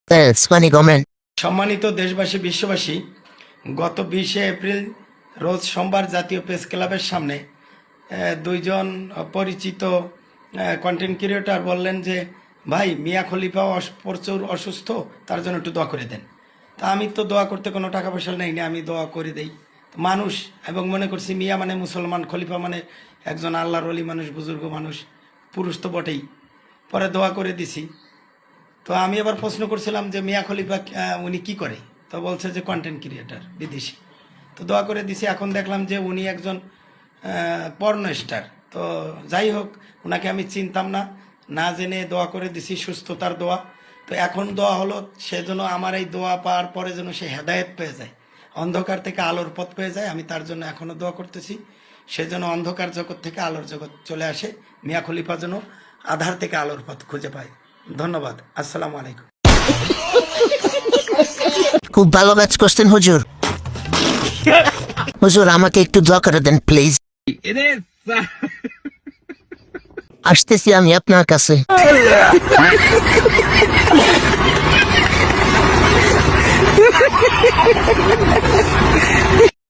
funny comment. সম্মানিত দেশবাসী, বিশ্ববাসী, গত 20শে এপ্রিল রোজ সোমবার জাতীয় প্রেস ক্লাবের সামনে দুইজন পরিচিত কন্টেন্ট ক্রিয়েটর বললেন যে ভাই মিয়া খলিফা প্রচুর অসুস্থ, তার জন্য একটু দোয়া করে দেন। তা আমি তো দোয়া করতে কোনো টাকা পয়সা নেই না, আমি দোয়া করে দেই মানুষ, এবং মনে করছি মিয়া মানে মুসলমান, খলিফা মানে একজন আল্লাহর ওলি মানুষ, বুজুর্গ মানুষ, পুরুষ তো বটেই। পরে দোয়া করে দিছি। তো আমি এবার প্রশ্ন করছিলাম যে মিয়া খলিফা উনি কি করে, তো বলছে যে কন্টেন্ট ক্রিয়েটার, বিদেশি। তো দোয়া করে দিছি। এখন দেখলাম যে উনি একজন পর্ন স্টার। তো যাই হোক, ওনাকে আমি চিনতাম না, না জেনে দোয়া করে দিছি, সুস্থতার দোয়া। তো এখন দোয়া হলো সেজন্য আমার এই দোয়া পাওয়ার পরে যেন সে হেদায়েত পেয়ে যায়, অন্ধকার থেকে আলোর পথ পেয়ে যায়। আমি তার জন্য এখনও দোয়া করতেছি, সেজন্য অন্ধকার জগৎ থেকে আলোর জগৎ চলে আসে, মিয়া খলিফা যেন আধার থেকে আলোর পথ খুঁজে পায়। ধন্যবাদ। আসসালামু আলাইকুম। খুব ভালো কাজ করছেন হুজুর। হুজুর আমাকে একটু দোয়া করে দেন প্লিজ। আসতেছি আমি আপনার কাছে।